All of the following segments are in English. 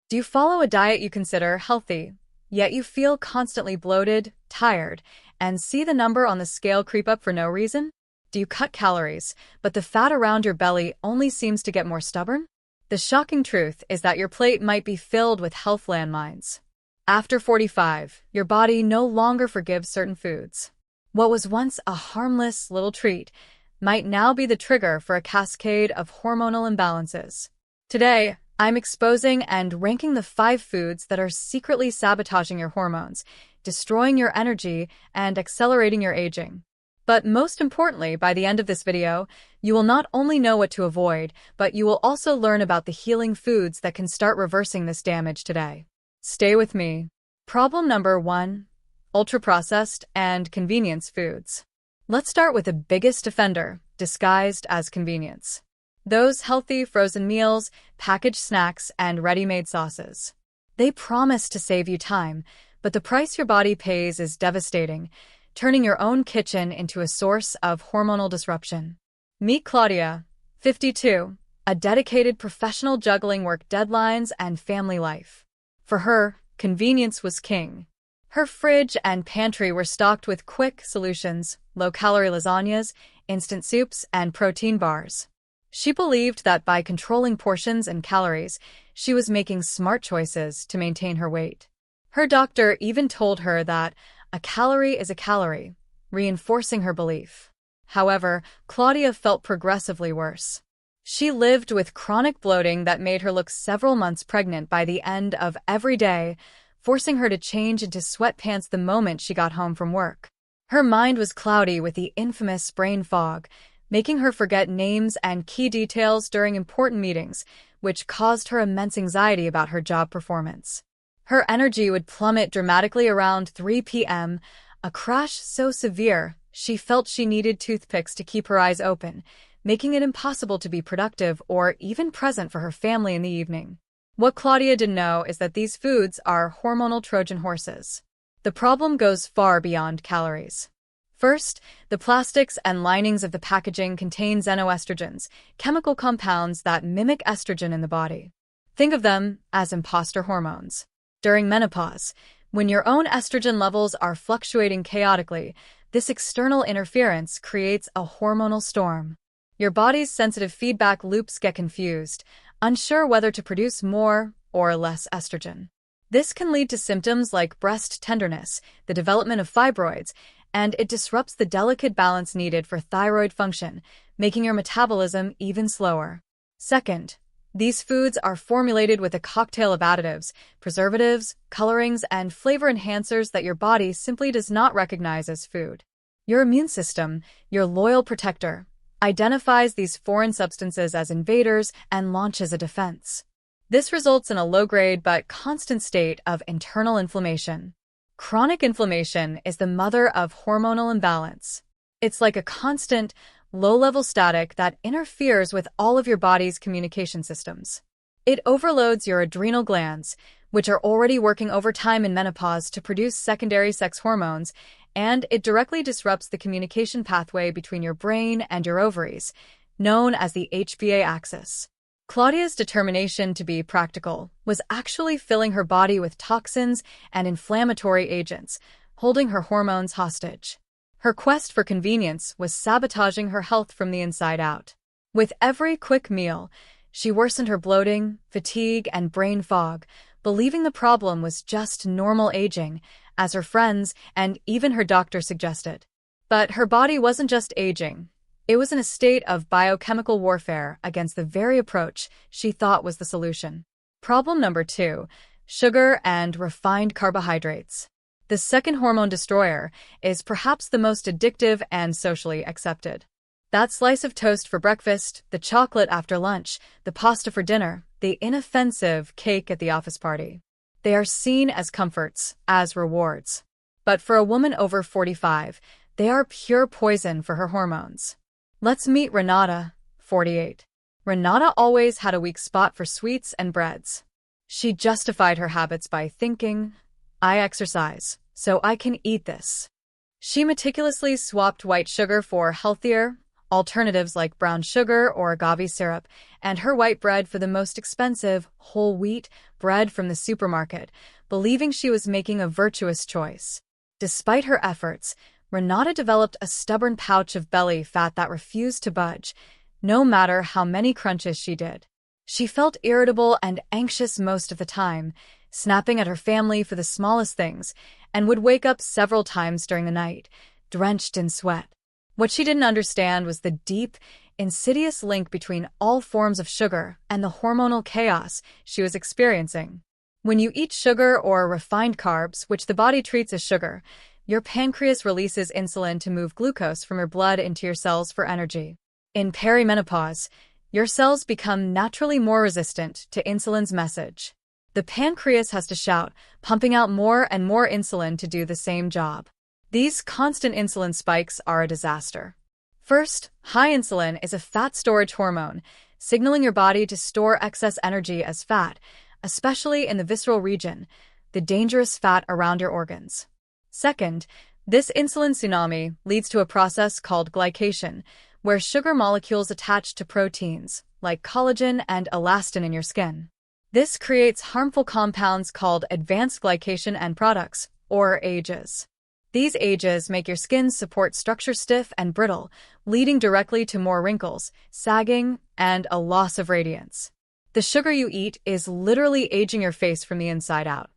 Do you follow a diet you consider healthy, yet you feel constantly bloated, tired, and see the number on the scale creep up for no reason? Do you cut calories, but the fat around your belly only seems to get more stubborn? The shocking truth is that your plate might be filled with health landmines. After 45, your body no longer forgives certain foods. What was once a harmless little treat might now be the trigger for a cascade of hormonal imbalances. Today, I'm exposing and ranking the 5 foods that are secretly sabotaging your hormones, destroying your energy, and accelerating your aging. But most importantly, by the end of this video, you will not only know what to avoid, but you will also learn about the healing foods that can start reversing this damage today. Stay with me. Problem number 1: ultra-processed and convenience foods. Let's start with the biggest offender, disguised as convenience. Those healthy frozen meals, packaged snacks, and ready-made sauces. They promise to save you time, but the price your body pays is devastating, turning your own kitchen into a source of hormonal disruption. Meet Claudia, 52, a dedicated professional juggling work deadlines and family life. For her, convenience was king. Her fridge and pantry were stocked with quick solutions, low-calorie lasagnas, instant soups, and protein bars. She believed that by controlling portions and calories, she was making smart choices to maintain her weight. Her doctor even told her that a calorie is a calorie, reinforcing her belief. However, Claudia felt progressively worse. She lived with chronic bloating that made her look several months pregnant by the end of every day, forcing her to change into sweatpants the moment she got home from work. Her mind was cloudy with the infamous brain fog, making her forget names and key details during important meetings, which caused her immense anxiety about her job performance. Her energy would plummet dramatically around 3 p.m., a crash so severe she felt she needed toothpicks to keep her eyes open, making it impossible to be productive or even present for her family in the evening. What Claudia didn't know is that these foods are hormonal Trojan horses. The problem goes far beyond calories. First, the plastics and linings of the packaging contain xenoestrogens, chemical compounds that mimic estrogen in the body. Think of them as imposter hormones. During menopause, when your own estrogen levels are fluctuating chaotically, this external interference creates a hormonal storm. Your body's sensitive feedback loops get confused, unsure whether to produce more or less estrogen. This can lead to symptoms like breast tenderness, the development of fibroids, and it disrupts the delicate balance needed for thyroid function, making your metabolism even slower. Second, these foods are formulated with a cocktail of additives, preservatives, colorings, and flavor enhancers that your body simply does not recognize as food. Your immune system, your loyal protector, identifies these foreign substances as invaders and launches a defense. This results in a low-grade but constant state of internal inflammation. Chronic inflammation is the mother of hormonal imbalance. It's like a constant, low-level static that interferes with all of your body's communication systems. It overloads your adrenal glands, which are already working overtime in menopause to produce secondary sex hormones, and it directly disrupts the communication pathway between your brain and your ovaries, known as the HPA axis. Claudia's determination to be practical was actually filling her body with toxins and inflammatory agents, holding her hormones hostage. Her quest for convenience was sabotaging her health from the inside out. With every quick meal, she worsened her bloating, fatigue, and brain fog, believing the problem was just normal aging, as her friends and even her doctor suggested. But her body wasn't just aging. It was in a state of biochemical warfare against the very approach she thought was the solution. Problem number 2: sugar and refined carbohydrates. The second hormone destroyer is perhaps the most addictive and socially accepted. That slice of toast for breakfast, the chocolate after lunch, the pasta for dinner, the inoffensive cake at the office party. They are seen as comforts, as rewards. But for a woman over 45, they are pure poison for her hormones. Let's meet Renata, 48. Renata always had a weak spot for sweets and breads. She justified her habits by thinking, I exercise, so I can eat this. She meticulously swapped white sugar for healthier, alternatives like brown sugar or agave syrup, and her white bread for the most expensive, whole wheat bread from the supermarket, believing she was making a virtuous choice. Despite her efforts, Renata developed a stubborn pouch of belly fat that refused to budge, no matter how many crunches she did. She felt irritable and anxious most of the time, snapping at her family for the smallest things, and would wake up several times during the night, drenched in sweat. What she didn't understand was the deep, insidious link between all forms of sugar and the hormonal chaos she was experiencing. When you eat sugar or refined carbs, which the body treats as sugar, your pancreas releases insulin to move glucose from your blood into your cells for energy. In perimenopause, your cells become naturally more resistant to insulin's message. The pancreas has to shout, pumping out more and more insulin to do the same job. These constant insulin spikes are a disaster. First, high insulin is a fat storage hormone, signaling your body to store excess energy as fat, especially in the visceral region, the dangerous fat around your organs. Second, this insulin tsunami leads to a process called glycation, where sugar molecules attach to proteins, like collagen and elastin in your skin. This creates harmful compounds called advanced glycation end products, or AGEs. These AGEs make your skin's support structure stiff and brittle, leading directly to more wrinkles, sagging, and a loss of radiance. The sugar you eat is literally aging your face from the inside out.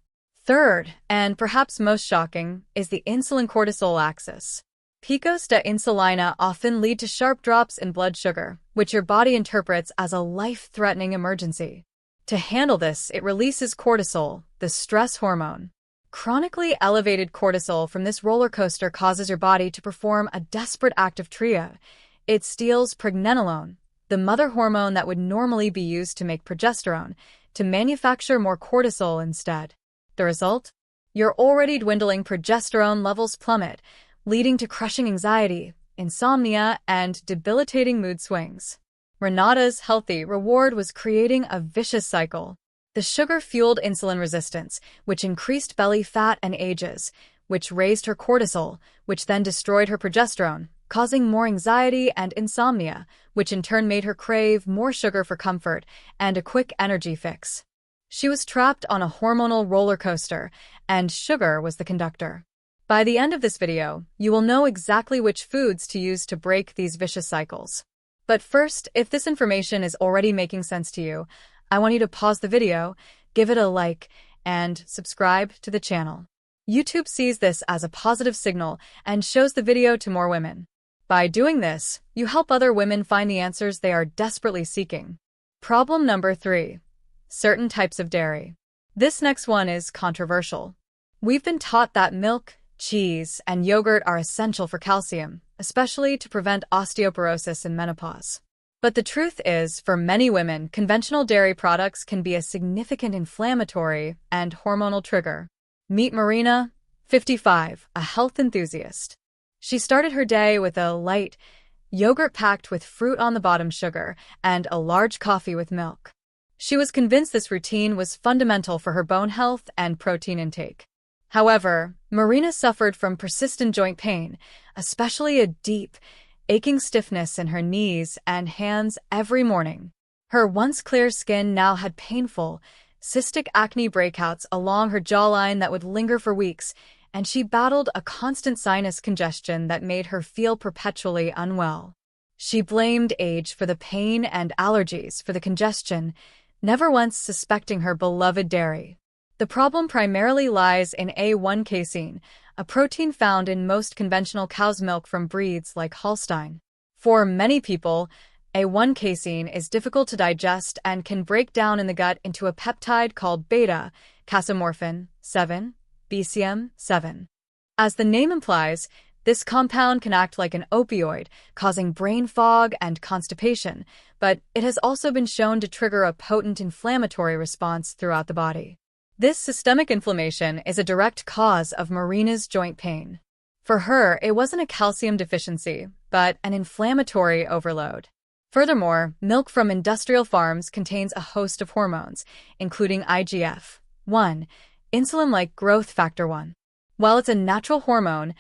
Third, and perhaps most shocking, is the insulin-cortisol axis. Picos de insulina often lead to sharp drops in blood sugar, which your body interprets as a life-threatening emergency. To handle this, it releases cortisol, the stress hormone. Chronically elevated cortisol from this roller coaster causes your body to perform a desperate act of triage. It steals pregnenolone, the mother hormone that would normally be used to make progesterone, to manufacture more cortisol instead. The result? Your already dwindling progesterone levels plummet, leading to crushing anxiety, insomnia, and debilitating mood swings. Renata's healthy reward was creating a vicious cycle. The sugar-fueled insulin resistance, which increased belly fat and AGEs, which raised her cortisol, which then destroyed her progesterone, causing more anxiety and insomnia, which in turn made her crave more sugar for comfort and a quick energy fix. She was trapped on a hormonal roller coaster, and sugar was the conductor. By the end of this video, you will know exactly which foods to use to break these vicious cycles. But first, if this information is already making sense to you, I want you to pause the video, give it a like, and subscribe to the channel. YouTube sees this as a positive signal and shows the video to more women. By doing this, you help other women find the answers they are desperately seeking. Problem number 3. Certain types of dairy. This next one is controversial. We've been taught that milk, cheese, and yogurt are essential for calcium, especially to prevent osteoporosis in menopause. But the truth is, for many women, conventional dairy products can be a significant inflammatory and hormonal trigger. Meet Marina, 55, a health enthusiast. She started her day with a light yogurt packed with fruit on the bottom, sugar, and a large coffee with milk. She was convinced this routine was fundamental for her bone health and protein intake. However, Marina suffered from persistent joint pain, especially a deep, aching stiffness in her knees and hands every morning. Her once clear skin now had painful, cystic acne breakouts along her jawline that would linger for weeks, and she battled a constant sinus congestion that made her feel perpetually unwell. She blamed age for the pain and allergies for the congestion, never once suspecting her beloved dairy. The problem primarily lies in A1 casein, a protein found in most conventional cow's milk from breeds like Holstein. For many people, A1 casein is difficult to digest and can break down in the gut into a peptide called beta-casomorphin 7, BCM7. As the name implies, this compound can act like an opioid, causing brain fog and constipation, but it has also been shown to trigger a potent inflammatory response throughout the body. This systemic inflammation is a direct cause of Marina's joint pain. For her, it wasn't a calcium deficiency, but an inflammatory overload. Furthermore, milk from industrial farms contains a host of hormones, including IGF-1, insulin-like growth factor 1. While it's a natural hormone,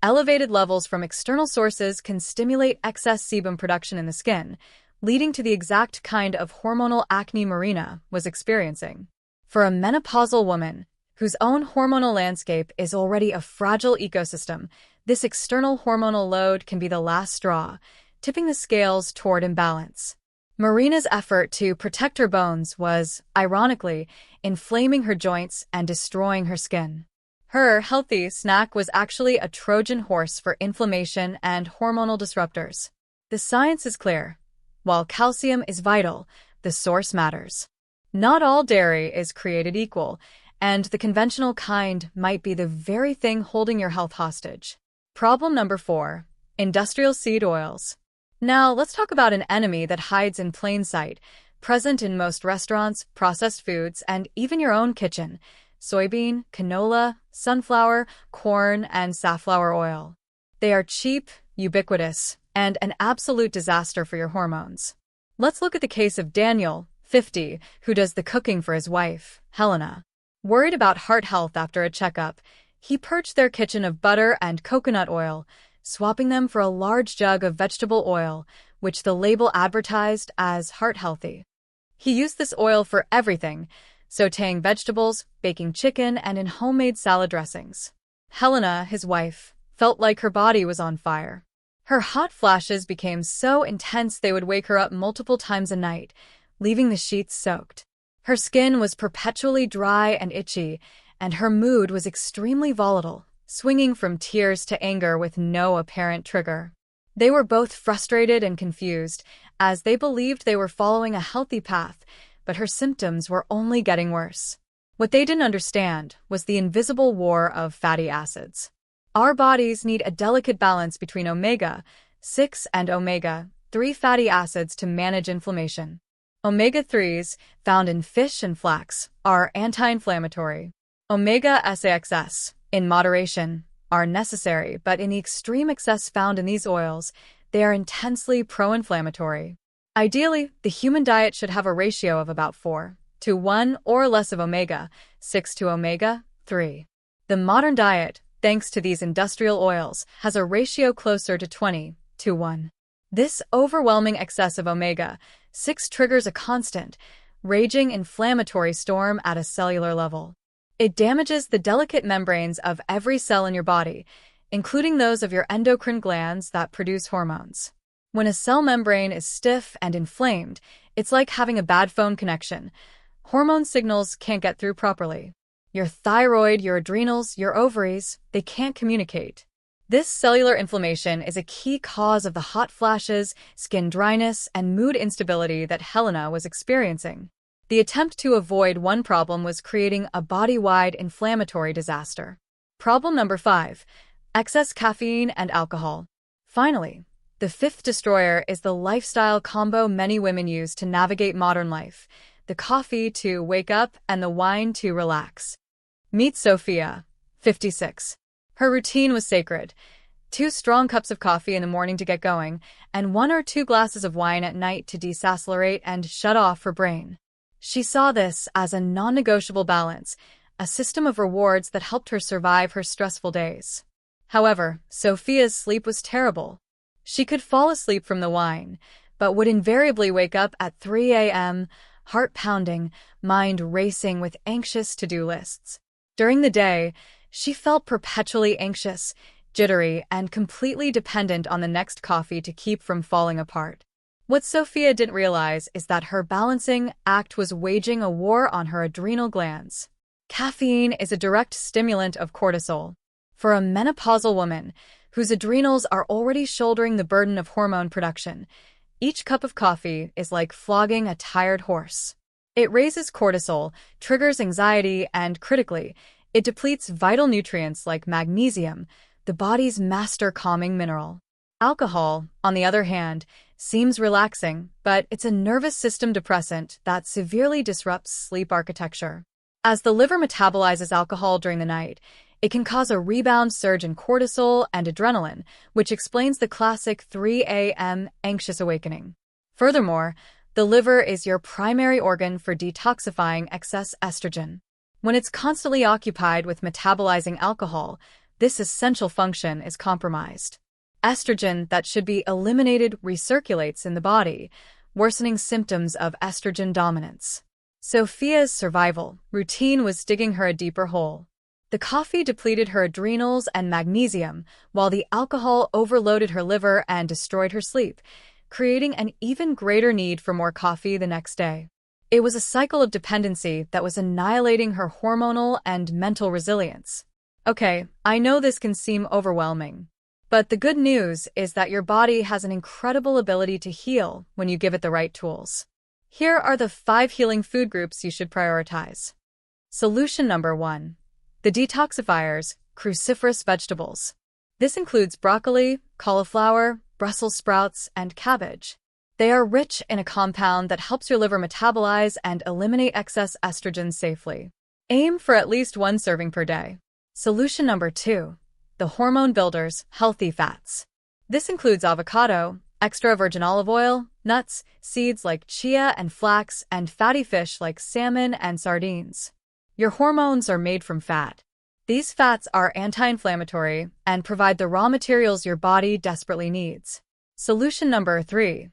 Elevated levels from external sources can stimulate excess sebum production in the skin, leading to the exact kind of hormonal acne Marina was experiencing. For a menopausal woman, whose own hormonal landscape is already a fragile ecosystem, this external hormonal load can be the last straw, tipping the scales toward imbalance. Marina's effort to protect her bones was, ironically, inflaming her joints and destroying her skin. Her healthy snack was actually a Trojan horse for inflammation and hormonal disruptors. The science is clear. While calcium is vital, the source matters. Not all dairy is created equal, and the conventional kind might be the very thing holding your health hostage. Problem number 4. Industrial seed oils. Now, let's talk about an enemy that hides in plain sight, present in most restaurants, processed foods, and even your own kitchen: soybean, canola, sunflower, corn, and safflower oil. They are cheap, ubiquitous, and an absolute disaster for your hormones. Let's look at the case of Daniel, 50, who does the cooking for his wife, Helena. Worried about heart health after a checkup, he purged their kitchen of butter and coconut oil, swapping them for a large jug of vegetable oil, which the label advertised as heart-healthy. He used this oil for everything: sautéing vegetables, baking chicken, and in homemade salad dressings. Helena, his wife, felt like her body was on fire. Her hot flashes became so intense they would wake her up multiple times a night, leaving the sheets soaked. Her skin was perpetually dry and itchy, and her mood was extremely volatile, swinging from tears to anger with no apparent trigger. They were both frustrated and confused, as they believed they were following a healthy path, but her symptoms were only getting worse. What they didn't understand was the invisible war of fatty acids. Our bodies need a delicate balance between omega-6 and omega-3 fatty acids to manage inflammation. Omega-3s, found in fish and flax, are anti-inflammatory. Omega-6, in moderation, are necessary, but in the extreme excess found in these oils, they are intensely pro-inflammatory. Ideally, the human diet should have a ratio of about 4:1 or less of omega-6 to omega-3. The modern diet, thanks to these industrial oils, has a ratio closer to 20:1. This overwhelming excess of omega-6 triggers a constant, raging inflammatory storm at a cellular level. It damages the delicate membranes of every cell in your body, including those of your endocrine glands that produce hormones. When a cell membrane is stiff and inflamed, it's like having a bad phone connection. Hormone signals can't get through properly. Your thyroid, your adrenals, your ovaries, they can't communicate. This cellular inflammation is a key cause of the hot flashes, skin dryness, and mood instability that Helena was experiencing. The attempt to avoid one problem was creating a body-wide inflammatory disaster. Problem number 5. Excess caffeine and alcohol. Finally, the fifth destroyer is the lifestyle combo many women use to navigate modern life: the coffee to wake up and the wine to relax. Meet Sophia, 56. Her routine was sacred: 2 strong cups of coffee in the morning to get going, and 1 or 2 glasses of wine at night to desacelerate and shut off her brain. She saw this as a non-negotiable balance, a system of rewards that helped her survive her stressful days. However, Sophia's sleep was terrible. She could fall asleep from the wine, but would invariably wake up at 3 a.m., heart pounding, mind racing with anxious to-do lists. During the day, she felt perpetually anxious, jittery, and completely dependent on the next coffee to keep from falling apart. What Sophia didn't realize is that her balancing act was waging a war on her adrenal glands. Caffeine is a direct stimulant of cortisol. For a menopausal woman, whose adrenals are already shouldering the burden of hormone production, each cup of coffee is like flogging a tired horse. It raises cortisol, triggers anxiety, and critically, it depletes vital nutrients like magnesium, the body's master calming mineral. Alcohol, on the other hand, seems relaxing, but it's a nervous system depressant that severely disrupts sleep architecture. As the liver metabolizes alcohol during the night, it can cause a rebound surge in cortisol and adrenaline, which explains the classic 3 a.m. anxious awakening. Furthermore, the liver is your primary organ for detoxifying excess estrogen. When it's constantly occupied with metabolizing alcohol, this essential function is compromised. Estrogen that should be eliminated recirculates in the body, worsening symptoms of estrogen dominance. Sophia's survival routine was digging her a deeper hole. The coffee depleted her adrenals and magnesium, while the alcohol overloaded her liver and destroyed her sleep, creating an even greater need for more coffee the next day. It was a cycle of dependency that was annihilating her hormonal and mental resilience. Okay, I know this can seem overwhelming, but the good news is that your body has an incredible ability to heal when you give it the right tools. Here are the 5 healing food groups you should prioritize. Solution number 1. The detoxifiers, cruciferous vegetables. This includes broccoli, cauliflower, Brussels sprouts, and cabbage. They are rich in a compound that helps your liver metabolize and eliminate excess estrogen safely. Aim for at least 1 serving per day. Solution number 2. The hormone builders, healthy fats. This includes avocado, extra virgin olive oil, nuts, seeds like chia and flax, and fatty fish like salmon and sardines. Your hormones are made from fat. These fats are anti-inflammatory and provide the raw materials your body desperately needs. Solution number 3.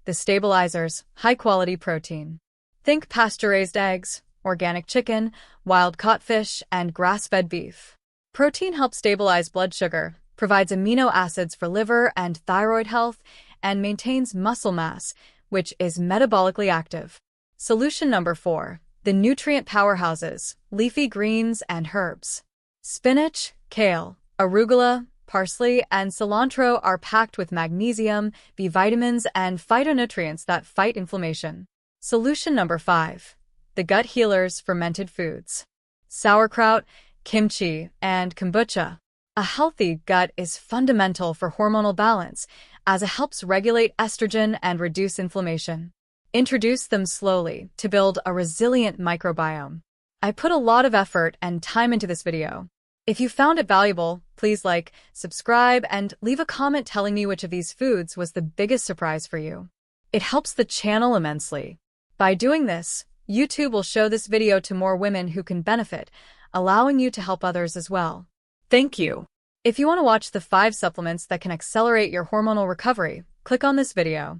The stabilizers, high-quality protein. Think pasture-raised eggs, organic chicken, wild-caught fish, and grass-fed beef. Protein helps stabilize blood sugar, provides amino acids for liver and thyroid health, and maintains muscle mass, which is metabolically active. Solution number 4. The nutrient powerhouses, leafy greens and herbs. Spinach, kale, arugula, parsley, and cilantro are packed with magnesium, B vitamins, and phytonutrients that fight inflammation. Solution number 5. The gut healers, fermented foods. Sauerkraut, kimchi, and kombucha. A healthy gut is fundamental for hormonal balance, as it helps regulate estrogen and reduce inflammation. Introduce them slowly to build a resilient microbiome. I put a lot of effort and time into this video. If you found it valuable, please like, subscribe, and leave a comment telling me which of these foods was the biggest surprise for you. It helps the channel immensely. By doing this, YouTube will show this video to more women who can benefit, allowing you to help others as well. Thank you. If you want to watch the 5 supplements that can accelerate your hormonal recovery, click on this video.